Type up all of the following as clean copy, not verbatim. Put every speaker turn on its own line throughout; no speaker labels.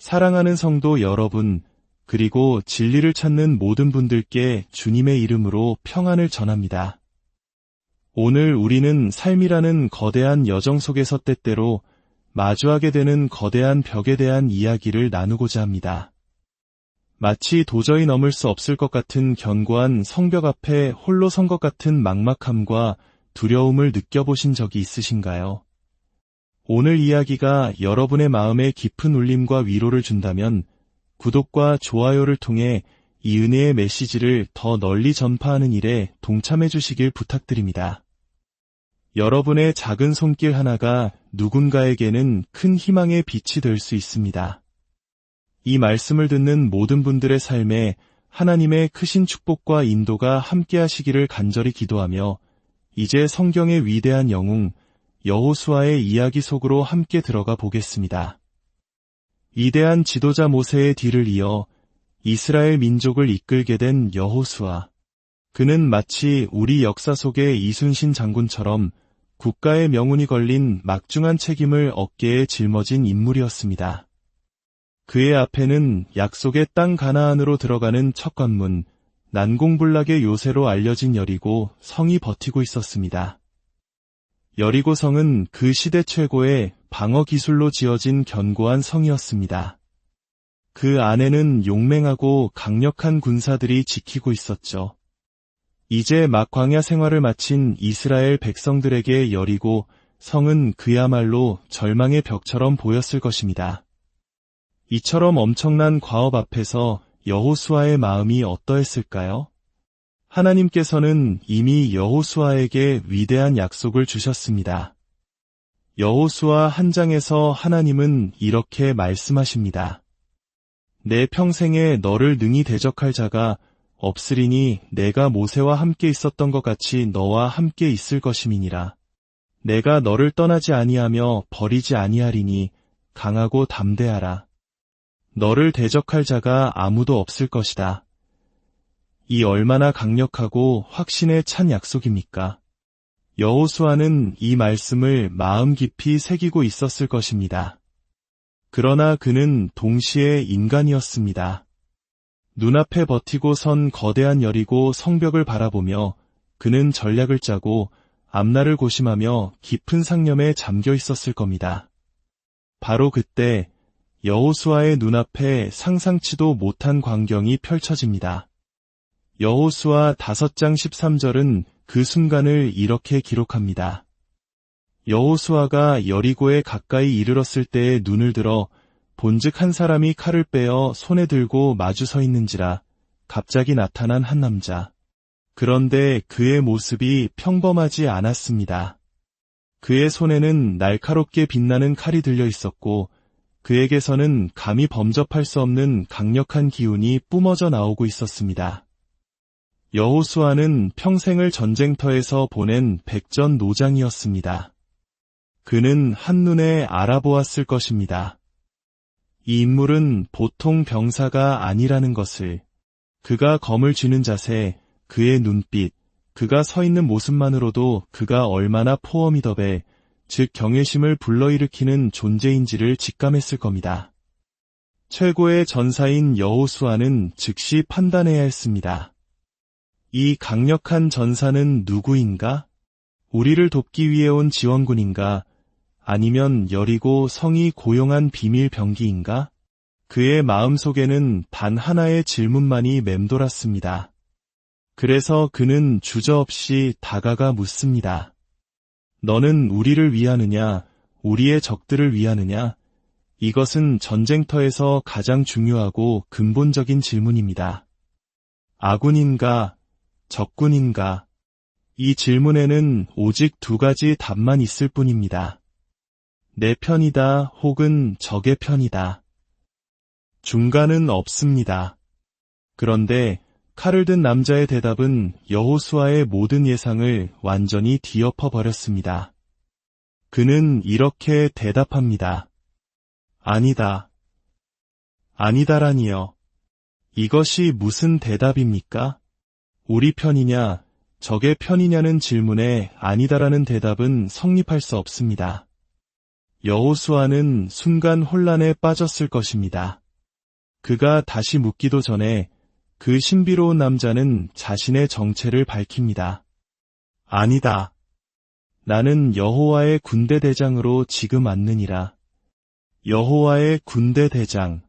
사랑하는 성도 여러분, 그리고 진리를 찾는 모든 분들께 주님의 이름으로 평안을 전합니다. 오늘 우리는 삶이라는 거대한 여정 속에서 때때로 마주하게 되는 거대한 벽에 대한 이야기를 나누고자 합니다. 마치 도저히 넘을 수 없을 것 같은 견고한 성벽 앞에 홀로 선 것 같은 막막함과 두려움을 느껴보신 적이 있으신가요? 오늘 이야기가 여러분의 마음에 깊은 울림과 위로를 준다면 구독과 좋아요를 통해 이 은혜의 메시지를 더 널리 전파하는 일에 동참해 주시길 부탁드립니다. 여러분의 작은 손길 하나가 누군가에게는 큰 희망의 빛이 될 수 있습니다. 이 말씀을 듣는 모든 분들의 삶에 하나님의 크신 축복과 인도가 함께 하시기를 간절히 기도하며 이제 성경의 위대한 영웅 여호수아의 이야기 속으로 함께 들어가 보겠습니다. 위대한 지도자 모세의 뒤를 이어 이스라엘 민족을 이끌게 된 여호수아. 그는 마치 우리 역사 속의 이순신 장군처럼 국가의 명운이 걸린 막중한 책임을 어깨에 짊어진 인물이었습니다. 그의 앞에는 약속의 땅 가나안으로 들어가는 첫 관문, 난공불락의 요새로 알려진 여리고 성이 버티고 있었습니다. 여리고 성은 그 시대 최고의 방어 기술로 지어진 견고한 성이었습니다. 그 안에는 용맹하고 강력한 군사들이 지키고 있었죠. 이제 막 광야 생활을 마친 이스라엘 백성들에게 여리고 성은 그야말로 절망의 벽처럼 보였을 것입니다. 이처럼 엄청난 과업 앞에서 여호수아의 마음이 어떠했을까요? 하나님께서는 이미 여호수아에게 위대한 약속을 주셨습니다. 여호수아 한 장에서 하나님은 이렇게 말씀하십니다. 내 평생에 너를 능히 대적할 자가 없으리니 내가 모세와 함께 있었던 것 같이 너와 함께 있을 것임이니라. 내가 너를 떠나지 아니하며 버리지 아니하리니 강하고 담대하라. 너를 대적할 자가 아무도 없을 것이다. 이 얼마나 강력하고 확신에 찬 약속입니까? 여호수아는 이 말씀을 마음 깊이 새기고 있었을 것입니다. 그러나 그는 동시에 인간이었습니다. 눈앞에 버티고 선 거대한 여리고 성벽을 바라보며 그는 전략을 짜고 앞날을 고심하며 깊은 상념에 잠겨 있었을 겁니다. 바로 그때 여호수아의 눈앞에 상상치도 못한 광경이 펼쳐집니다. 여호수아 5장 13절은 그 순간을 이렇게 기록합니다. 여호수아가 여리고에 가까이 이르렀을 때에 눈을 들어 본즉 한 사람이 칼을 빼어 손에 들고 마주 서 있는지라 갑자기 나타난 한 남자. 그런데 그의 모습이 평범하지 않았습니다. 그의 손에는 날카롭게 빛나는 칼이 들려 있었고 그에게서는 감히 범접할 수 없는 강력한 기운이 뿜어져 나오고 있었습니다. 여호수아는 평생을 전쟁터에서 보낸 백전노장이었습니다. 그는 한눈에 알아보았을 것입니다. 이 인물은 보통 병사가 아니라는 것을, 그가 검을 쥐는 자세, 그의 눈빛, 그가 서 있는 모습만으로도 그가 얼마나 포어미더벨, 즉 경외심을 불러일으키는 존재인지를 직감했을 겁니다. 최고의 전사인 여호수아는 즉시 판단해야 했습니다. 이 강력한 전사는 누구인가? 우리를 돕기 위해 온 지원군인가? 아니면 여리고 성이 고용한 비밀 병기인가? 그의 마음속에는 단 하나의 질문만이 맴돌았습니다. 그래서 그는 주저없이 다가가 묻습니다. 너는 우리를 위하느냐, 우리의 적들을 위하느냐? 이것은 전쟁터에서 가장 중요하고 근본적인 질문입니다. 아군인가, 적군인가? 이 질문에는 오직 2가지 답만 있을 뿐입니다. 내 편이다 혹은 적의 편이다. 중간은 없습니다. 그런데 칼을 든 남자의 대답은 여호수아의 모든 예상을 완전히 뒤엎어 버렸습니다. 그는 이렇게 대답합니다. 아니다. 아니다라니요. 이것이 무슨 대답입니까? 우리 편이냐, 적의 편이냐는 질문에 아니다라는 대답은 성립할 수 없습니다. 여호수아는 순간 혼란에 빠졌을 것입니다. 그가 다시 묻기도 전에 그 신비로운 남자는 자신의 정체를 밝힙니다. 아니다. 나는 여호와의 군대 대장으로 지금 왔느니라. 여호와의 군대 대장.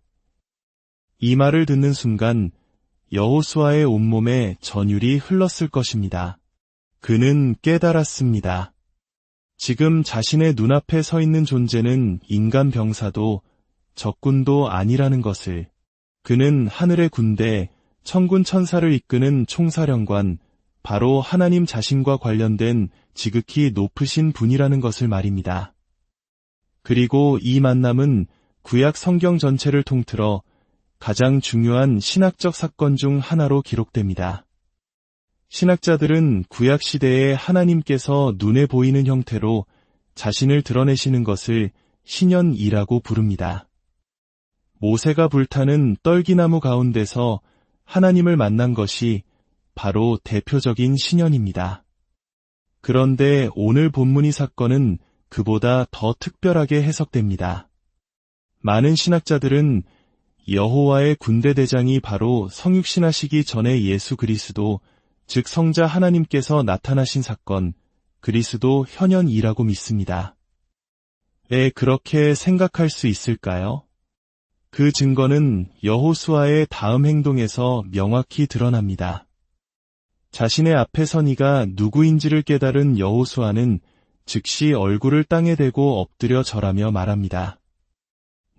이 말을 듣는 순간 여호수아의 온몸에 전율이 흘렀을 것입니다. 그는 깨달았습니다. 지금 자신의 눈앞에 서 있는 존재는 인간 병사도 적군도 아니라는 것을, 그는 하늘의 군대, 천군 천사를 이끄는 총사령관, 바로 하나님 자신과 관련된 지극히 높으신 분이라는 것을 말입니다. 그리고 이 만남은 구약 성경 전체를 통틀어 가장 중요한 신학적 사건 중 하나로 기록됩니다. 신학자들은 구약 시대에 하나님께서 눈에 보이는 형태로 자신을 드러내시는 것을 신현이라고 부릅니다. 모세가 불타는 떨기나무 가운데서 하나님을 만난 것이 바로 대표적인 신현입니다. 그런데 오늘 본문의 사건은 그보다 더 특별하게 해석됩니다. 많은 신학자들은 여호와의 군대 대장이 바로 성육신하시기 전에 예수 그리스도, 즉 성자 하나님께서 나타나신 사건, 그리스도 현현이라고 믿습니다. 왜 그렇게 생각할 수 있을까요? 그 증거는 여호수아의 다음 행동에서 명확히 드러납니다. 자신의 앞에 선 이가 누구인지를 깨달은 여호수아는 즉시 얼굴을 땅에 대고 엎드려 절하며 말합니다.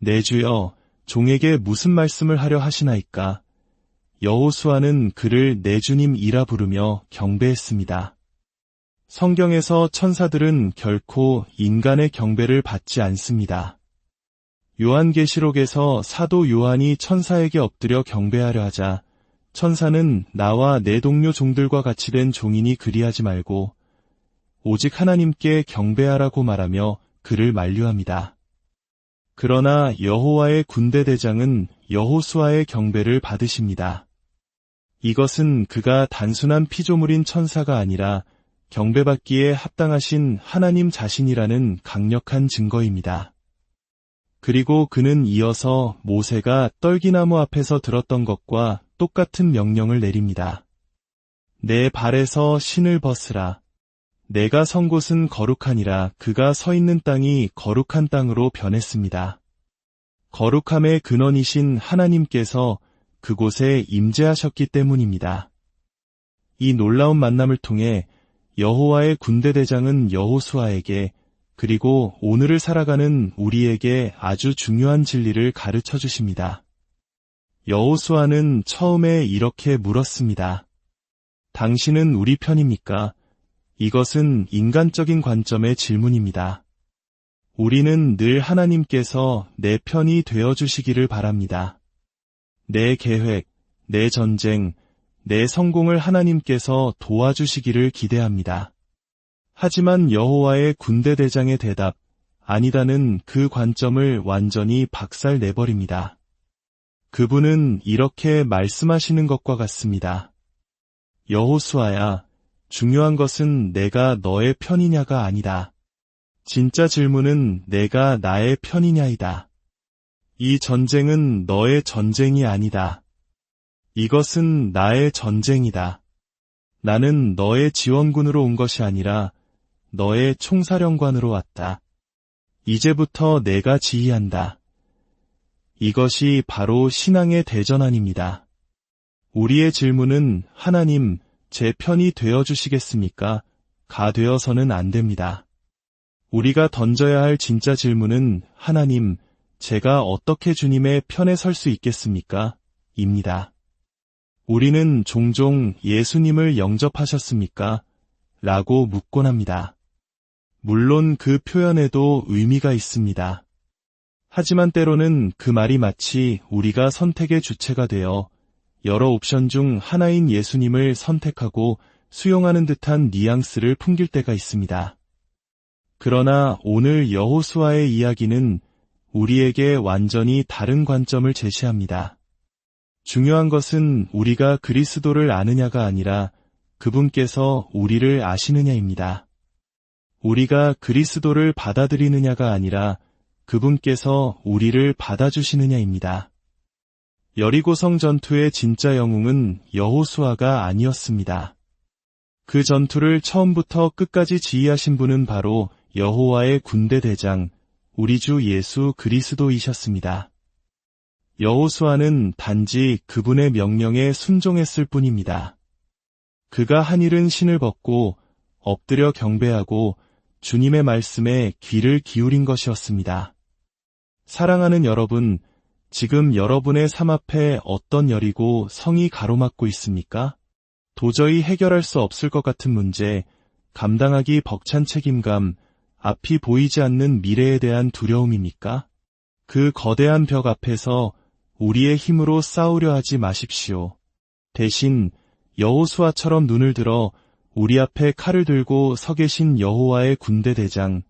내 주여, 종에게 무슨 말씀을 하려 하시나이까? 여호수아는 그를 내 주님이라 부르며 경배했습니다. 성경에서 천사들은 결코 인간의 경배를 받지 않습니다. 요한계시록에서 사도 요한이 천사에게 엎드려 경배하려 하자 천사는 나와 내 동료 종들과 같이 된 종이니 그리하지 말고 오직 하나님께 경배하라고 말하며 그를 만류합니다. 그러나 여호와의 군대 대장은 여호수아의 경배를 받으십니다. 이것은 그가 단순한 피조물인 천사가 아니라 경배받기에 합당하신 하나님 자신이라는 강력한 증거입니다. 그리고 그는 이어서 모세가 떨기나무 앞에서 들었던 것과 똑같은 명령을 내립니다. 내 발에서 신을 벗으라. 내가 선 곳은 거룩하니라. 그가 서 있는 땅이 거룩한 땅으로 변했습니다. 거룩함의 근원이신 하나님께서 그곳에 임재하셨기 때문입니다. 이 놀라운 만남을 통해 여호와의 군대 대장은 여호수아에게 그리고 오늘을 살아가는 우리에게 아주 중요한 진리를 가르쳐 주십니다. 여호수아는 처음에 이렇게 물었습니다. 당신은 우리 편입니까? 이것은 인간적인 관점의 질문입니다. 우리는 늘 하나님께서 내 편이 되어주시기를 바랍니다. 내 계획, 내 전쟁, 내 성공을 하나님께서 도와주시기를 기대합니다. 하지만 여호와의 군대 대장의 대답, 아니다는 그 관점을 완전히 박살내버립니다. 그분은 이렇게 말씀하시는 것과 같습니다. 여호수아야, 중요한 것은 내가 너의 편이냐가 아니다. 진짜 질문은 내가 나의 편이냐이다. 이 전쟁은 너의 전쟁이 아니다. 이것은 나의 전쟁이다. 나는 너의 지원군으로 온 것이 아니라 너의 총사령관으로 왔다. 이제부터 내가 지휘한다. 이것이 바로 신앙의 대전환입니다. 우리의 질문은 하나님, 제 편이 되어주시겠습니까? 가 되어서는 안 됩니다. 우리가 던져야 할 진짜 질문은 하나님, 제가 어떻게 주님의 편에 설 수 있겠습니까? 입니다. 우리는 종종 예수님을 영접하셨습니까? 라고 묻곤 합니다. 물론 그 표현에도 의미가 있습니다. 하지만 때로는 그 말이 마치 우리가 선택의 주체가 되어 여러 옵션 중 하나인 예수님을 선택하고 수용하는 듯한 뉘앙스를 풍길 때가 있습니다. 그러나 오늘 여호수아의 이야기는 우리에게 완전히 다른 관점을 제시합니다. 중요한 것은 우리가 그리스도를 아느냐가 아니라 그분께서 우리를 아시느냐입니다. 우리가 그리스도를 받아들이느냐가 아니라 그분께서 우리를 받아주시느냐입니다. 여리고성 전투의 진짜 영웅은 여호수아가 아니었습니다. 그 전투를 처음부터 끝까지 지휘하신 분은 바로 여호와의 군대 대장, 우리 주 예수 그리스도이셨습니다. 여호수아는 단지 그분의 명령에 순종했을 뿐입니다. 그가 한 일은 신을 벗고 엎드려 경배하고 주님의 말씀에 귀를 기울인 것이었습니다. 사랑하는 여러분, 지금 여러분의 삶 앞에 어떤 여리고 성이 가로막고 있습니까? 도저히 해결할 수 없을 것 같은 문제, 감당하기 벅찬 책임감, 앞이 보이지 않는 미래에 대한 두려움입니까? 그 거대한 벽 앞에서 우리의 힘으로 싸우려 하지 마십시오. 대신 여호수아처럼 눈을 들어 우리 앞에 칼을 들고 서 계신 여호와의 군대 대장,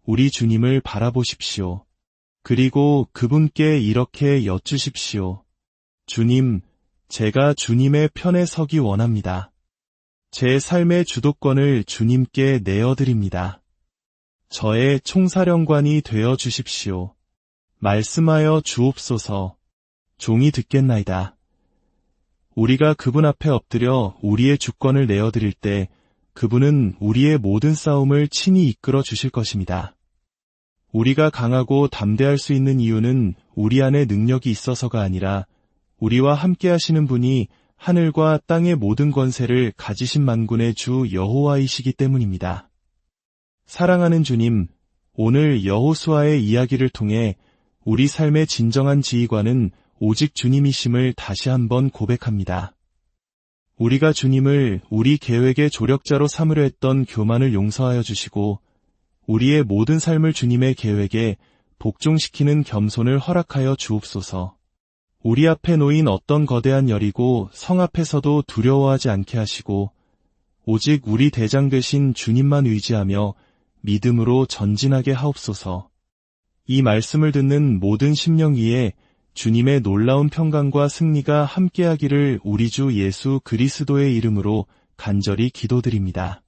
우리 주님을 바라보십시오. 그리고 그분께 이렇게 여쭈십시오. 주님, 제가 주님의 편에 서기 원합니다. 제 삶의 주도권을 주님께 내어드립니다. 저의 총사령관이 되어 주십시오. 말씀하여 주옵소서. 종이 듣겠나이다. 우리가 그분 앞에 엎드려 우리의 주권을 내어드릴 때 그분은 우리의 모든 싸움을 친히 이끌어 주실 것입니다. 우리가 강하고 담대할 수 있는 이유는 우리 안에 능력이 있어서가 아니라 우리와 함께 하시는 분이 하늘과 땅의 모든 권세를 가지신 만군의 주 여호와이시기 때문입니다. 사랑하는 주님, 오늘 여호수아의 이야기를 통해 우리 삶의 진정한 지휘관은 오직 주님이심을 다시 한번 고백합니다. 우리가 주님을 우리 계획의 조력자로 삼으려 했던 교만을 용서하여 주시고 우리의 모든 삶을 주님의 계획에 복종시키는 겸손을 허락하여 주옵소서. 우리 앞에 놓인 어떤 거대한 여리고 성 앞에서도 두려워하지 않게 하시고 오직 우리 대장 되신 주님만 의지하며 믿음으로 전진하게 하옵소서. 이 말씀을 듣는 모든 심령 위에 주님의 놀라운 평강과 승리가 함께하기를 우리 주 예수 그리스도의 이름으로 간절히 기도드립니다.